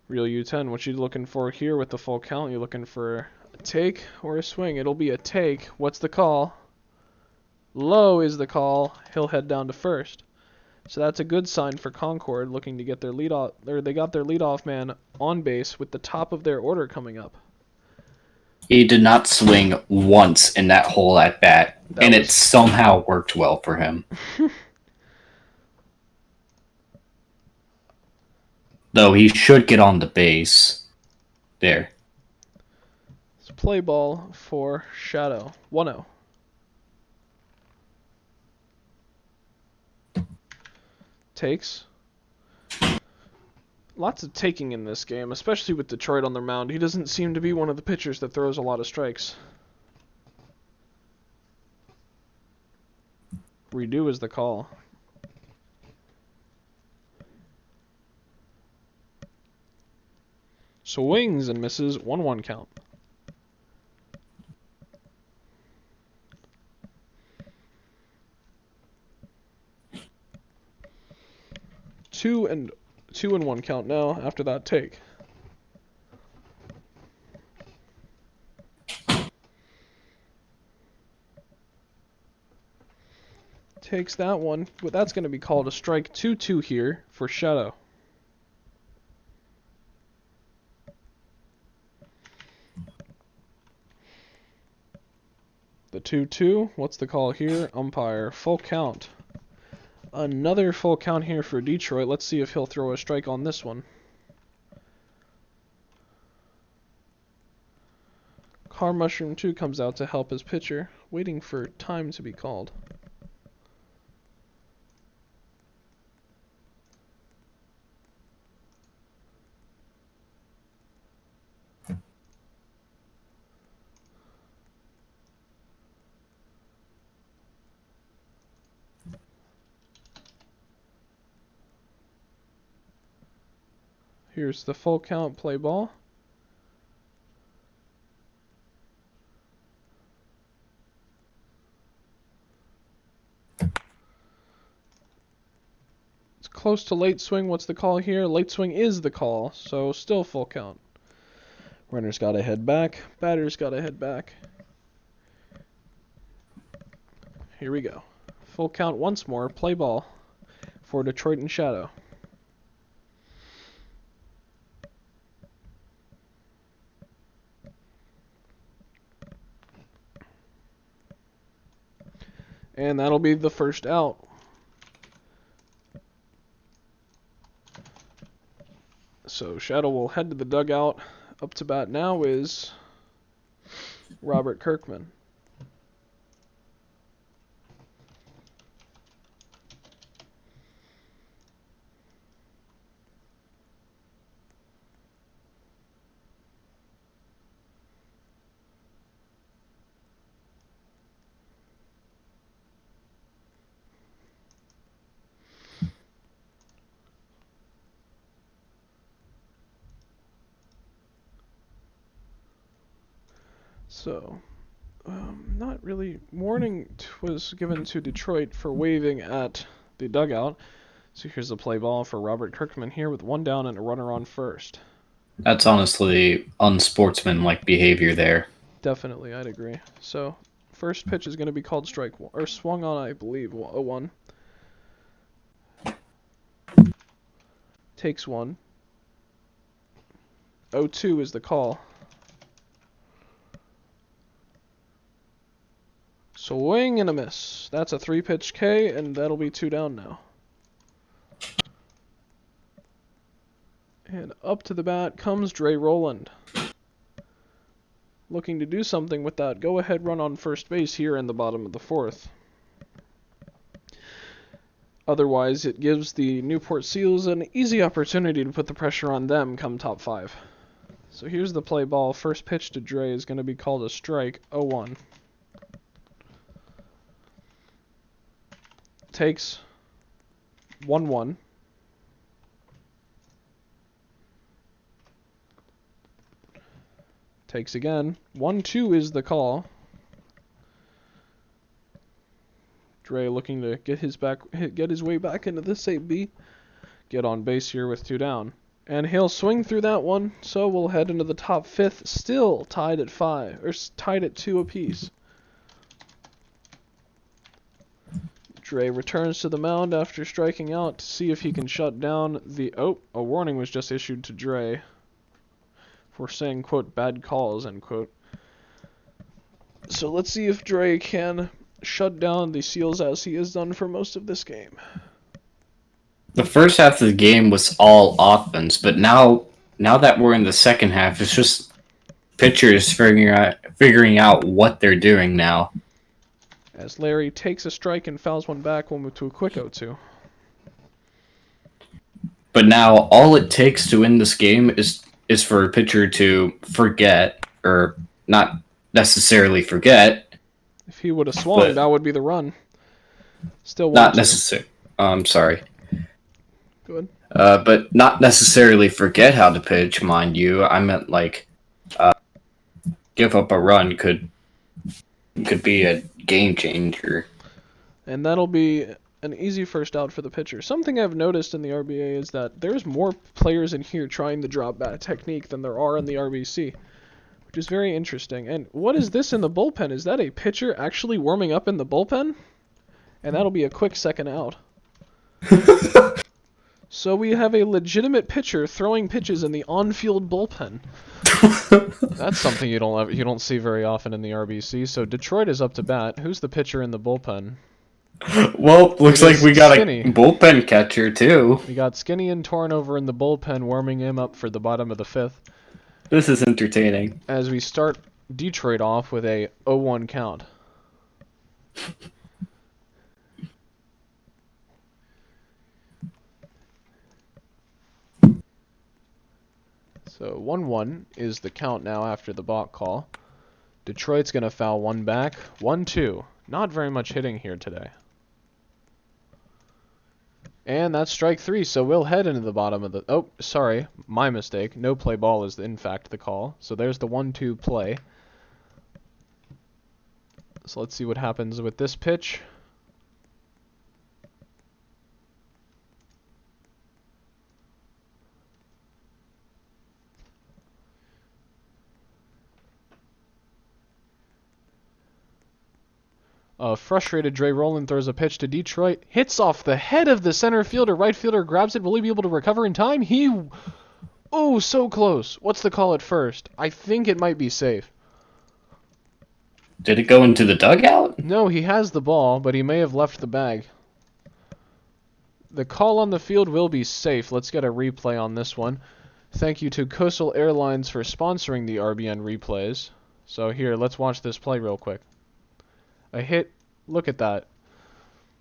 Real U10, what you looking for here with the full count? You looking for a take or a swing? It'll be a take. What's the call? Low is the call. He'll head down to first. So that's a good sign for Concord, looking to get their lead off, or they got their leadoff man on base with the top of their order coming up.
He did not swing once in that whole at bat, and it somehow worked well for him. Though he should get on the base. There.
It's play ball for Shadow. 1-0. Takes. Lots of taking in this game, especially with Detroit on their mound. He doesn't seem to be one of the pitchers that throws a lot of strikes. Redo is the call. Swings and misses. 1-1 count. Two and 1 count now after that take. Takes that one, but that's going to be called a strike 2-2 here for Shadow. The 2-2, what's the call here? Umpire, full count. Another full count here for Detroit. Let's see if he'll throw a strike on this one. Car Mushroom 2 comes out to help his pitcher, waiting for time to be called. Here's the full count play ball. It's close to late swing. What's the call here? Late swing is the call, so still full count. Runner's got to head back. Batter's got to head back. Here we go. Full count once more. Play ball for Detroit and Shadow. And that'll be the first out. So Shadow will head to the dugout. Up to bat now is Robert Kirkman. So, not really. Warning was given to Detroit for waving at the dugout. So here's the play ball for Robert Kirkman here with one down and a runner on first.
That's honestly unsportsmanlike behavior there.
Definitely, I'd agree. So, first pitch is going to be called strike one, or swung on, I believe, 0-1. Takes one. 0-2 is the call. Swing and a miss. That's a 3-pitch K, and that'll be 2 down now. And up to the bat comes Dre Rowland. Looking to do something with that go-ahead run on first base here in the bottom of the 4th. Otherwise, it gives the Newport Seals an easy opportunity to put the pressure on them come top 5. So here's the play ball. First pitch to Dre is going to be called a strike, 0-1. Takes 1-1. Takes again. 1-2 is the call. Dre looking to get his way back into this AB. Get on base here with 2 down. And he'll swing through that one, so we'll head into the top 5th, still tied at 5, or tied at 2 apiece. Dre returns to the mound after striking out to see if he can shut down the... Oh, a warning was just issued to Dre for saying, quote, bad calls, end quote. So let's see if Dre can shut down the Seals as he has done for most of this game.
The first half of the game was all offense, but now that we're in the second half, it's just pitchers figuring out what they're doing now.
As Larry takes a strike and fouls one back, we'll move to a quick 0-2.
But now all it takes to win this game is for a pitcher to forget, or not necessarily forget.
If he would have swung, that would be the run. Still
not necessarily. Sorry.
Good.
But not necessarily forget how to pitch, mind you. I meant give up a run could be a game changer.
And that'll be an easy first out for the pitcher. Something I've noticed in the RBA is that there's more players in here trying the drop bat technique than there are in the RBC, which is very interesting. And what is this in the bullpen? Is that a pitcher actually warming up in the bullpen? And that'll be a quick second out. So we have a legitimate pitcher throwing pitches in the on-field bullpen. That's something you don't see very often in the RBC. So Detroit is up to bat. Who's the pitcher in the bullpen?
Well, looks like we got Skinny. A bullpen catcher too.
We got Skinny and Torn over in the bullpen, warming him up for the bottom of the 5th.
This is entertaining.
As we start Detroit off with a 0-1 count. So 1-1 is the count now after the balk call. Detroit's going to foul one back. 1-2. Not very much hitting here today. And that's strike 3, so we'll head into the bottom of the... Oh, sorry, my mistake. No play ball is in fact the call. So there's the 1-2 play. So let's see what happens with this pitch. Frustrated, Dre Rowland throws a pitch to Detroit. Hits off the head of the center fielder. Right fielder grabs it. Will he be able to recover in time? Oh, so close. What's the call at first? I think it might be safe.
Did it go into the dugout?
No, he has the ball, but he may have left the bag. The call on the field will be safe. Let's get a replay on this one. Thank you to Coastal Airlines for sponsoring the RBN replays. So here, let's watch this play real quick. A hit, look at that.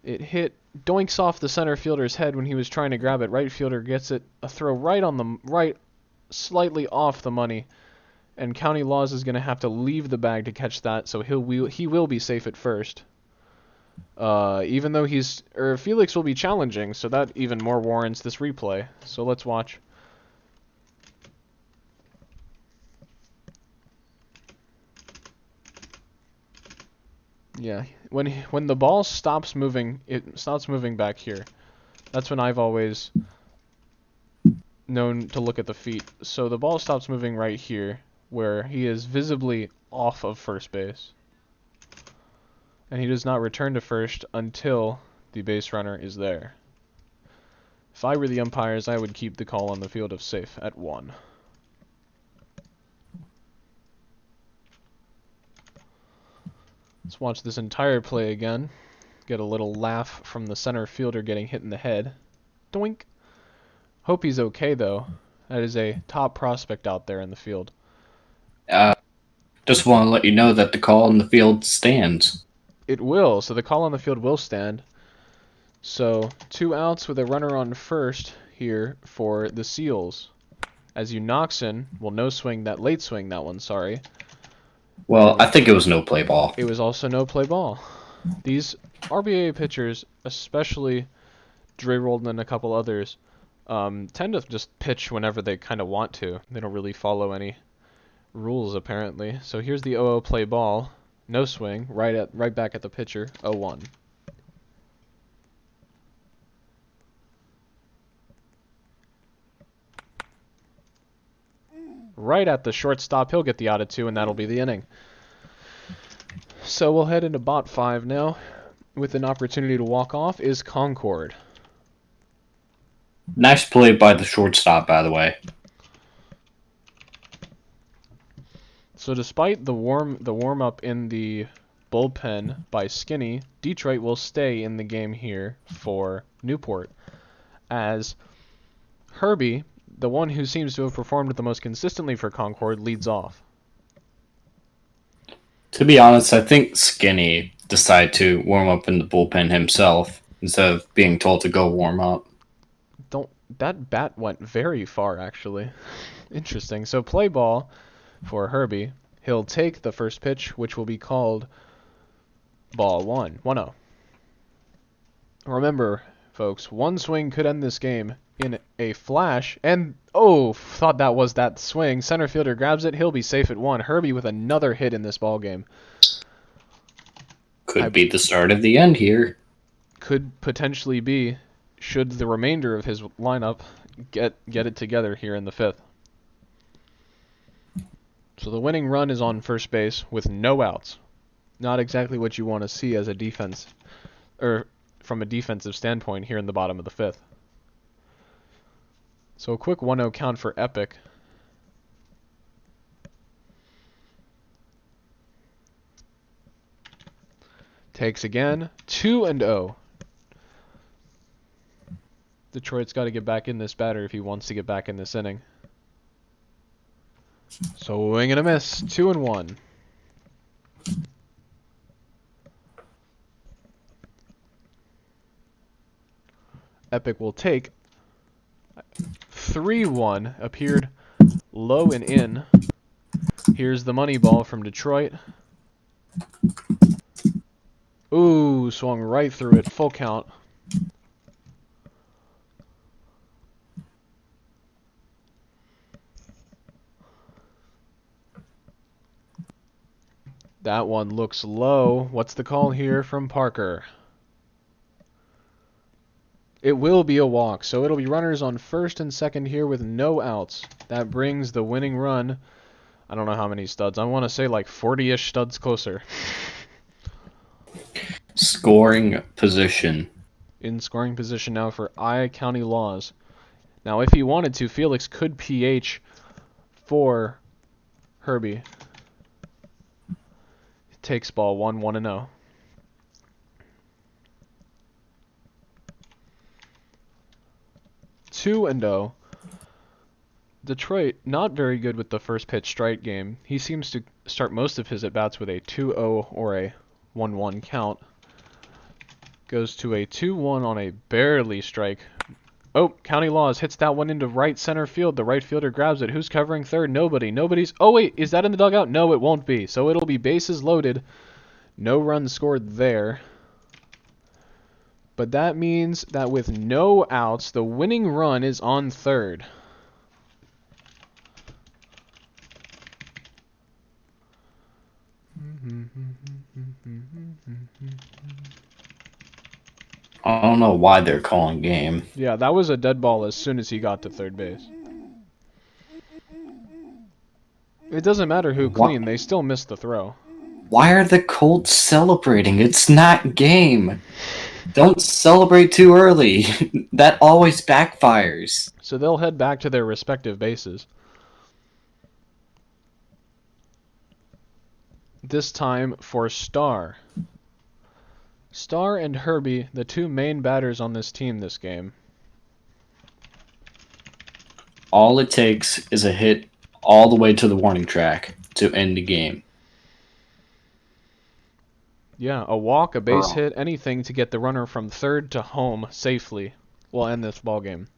It hit, doinks off the center fielder's head when he was trying to grab it. Right fielder gets it, a throw right on the right, slightly off the money. And County Laws is going to have to leave the bag to catch that, so he will be safe at first. Even though Felix will be challenging, so that even more warrants this replay. So let's watch. Yeah, when the ball stops moving, it stops moving back here. That's when I've always known to look at the feet. So the ball stops moving right here, where he is visibly off of first base. And he does not return to first until the base runner is there. If I were the umpires, I would keep the call on the field of safe at 1. Let's watch this entire play again. Get a little laugh from the center fielder getting hit in the head. Doink. Hope he's okay, though. That is a top prospect out there in the field.
Just want to let you know that the call on the field stands.
It will. So the call on the field will stand. So 2 outs with a runner on first here for the Seals. As Unoxen will no swing that late swing that one, sorry.
Well, I think it was no play ball.
It was also no play ball. These RBAA pitchers, especially Dre Roldan and a couple others, tend to just pitch whenever they kind of want to. They don't really follow any rules, apparently. So here's the 0-0 play ball. No swing. Right back at the pitcher. 0-1. right at the shortstop. He'll get the out of 2, and that'll be the inning. So we'll head into bot 5 now, with an opportunity to walk off is Concord.
Nice play by the shortstop, by the way.
So despite the warm up in the bullpen by Skinny, Detroit will stay in the game here for Newport, as Herbie, the one who seems to have performed the most consistently for Concord, leads off.
To be honest, I think Skinny decided to warm up in the bullpen himself instead of being told to go warm up.
That bat went very far, actually. Interesting. So play ball for Herbie. He'll take the first pitch, which will be called ball 1-0. Remember, folks, one swing could end this game in a flash, and thought that was that swing. Center fielder grabs it. He'll be safe at 1. Herbie with another hit in this ball game.
Could be the start of the end here.
Could potentially be, should the remainder of his lineup get it together here in the 5th. So the winning run is on first base with no outs. Not exactly what you want to see as a defense, or from a defensive standpoint here in the bottom of the 5th. So a quick 1-0 count for Epic. Takes again, 2-0. Detroit's got to get back in this batter if he wants to get back in this inning. Swing and a miss, 2-1. Epic will take 3-1, appeared low and in. Here's the money ball from Detroit. Ooh, swung right through it, full count. That one looks low. What's the call here from Parker? It will be a walk, so it'll be runners on first and second here with no outs. That brings the winning run, I don't know how many studs. I want to say like 40-ish studs closer.
Scoring position.
In scoring position now for I County Laws. Now, if he wanted to, Felix could PH for Herbie. Takes ball 1-0. Two and 0. Detroit, not very good with the first pitch strike game. He seems to start most of his at-bats with a 2-0 or a 1-1 count. Goes to a 2-1 on a barely strike. Oh, County Laws hits that one into right center field. The right fielder grabs it. Who's covering third? Nobody. Nobody's... Oh, wait. Is that in the dugout? No, it won't be. So it'll be bases loaded. No runs scored there. But that means that with no outs, the winning run is on third.
I don't know why they're calling game.
Yeah, that was a dead ball as soon as he got to third base. It doesn't matter who cleaned, they still missed the throw.
Why are the Colts celebrating? It's not game. Don't celebrate too early. That always backfires.
So they'll head back to their respective bases. This time for Star. Star and Herbie, the two main batters on this team this game.
All it takes is a hit all the way to the warning track to end the game.
Yeah, a walk, a base hit, anything to get the runner from third to home safely will end this ball game.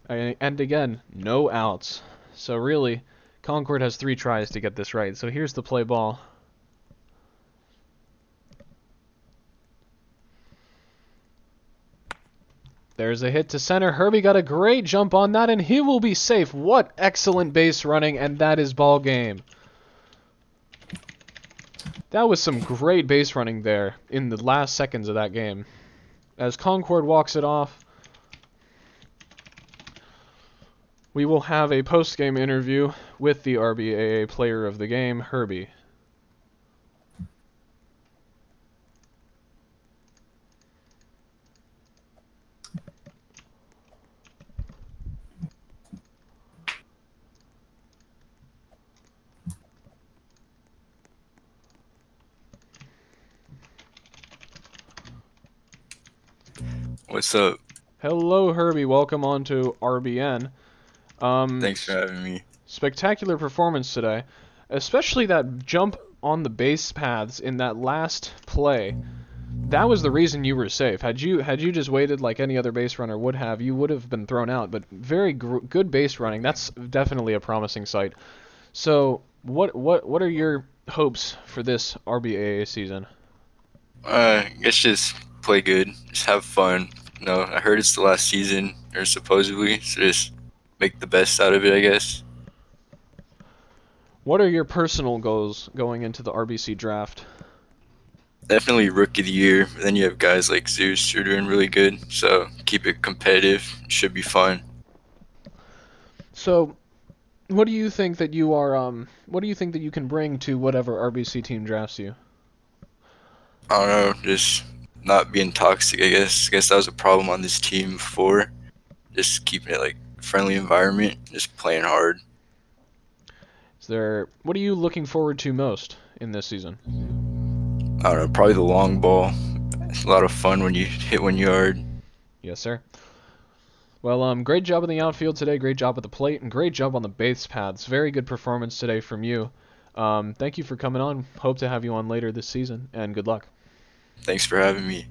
And again, no outs. So really, Concord has 3 tries to get this right. So here's the play ball. There's a hit to center. Herbie got a great jump on that, and he will be safe. What excellent base running, and that is ball game. That was some great base running there in the last seconds of that game. As Concord walks it off, we will have a post-game interview with the RBAA player of the game, Herbie.
What's up?
Hello, Herbie. Welcome on to RBN.
Thanks for having me.
Spectacular performance today, especially that jump on the base paths in that last play. That was the reason you were safe. Had you just waited like any other base runner would have, you would have been thrown out. But very good base running. That's definitely a promising sight. So, what are your hopes for this RBAA season?
I guess just play good, just have fun. I heard it's the last season, or supposedly, so just make the best out of it, I guess.
What are your personal goals going into the RBC draft?
Definitely rookie of the year. Then you have guys like Zeus who are doing really good, so keep it competitive. It should be fun.
So, what do you think that you are? What do you think that you can bring to whatever RBC team drafts you?
I don't know, just not being toxic, I guess. I guess that was a problem on this team before. Just keeping it like a friendly environment, just playing hard.
What are you looking forward to most in this season?
I don't know, probably the long ball. It's a lot of fun when you hit 1 yard.
Yes, sir. Well, great job in the outfield today. Great job at the plate, and great job on the base paths. Very good performance today from you. Thank you for coming on. Hope to have you on later this season, and good luck.
Thanks for having me.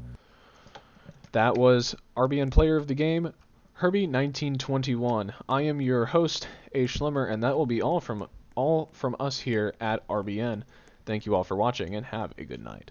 That was RBN Player of the Game, Herbie 1921. I am your host, A. Schlimmer, and that will be all from us here at RBN. Thank you all for watching, and have a good night.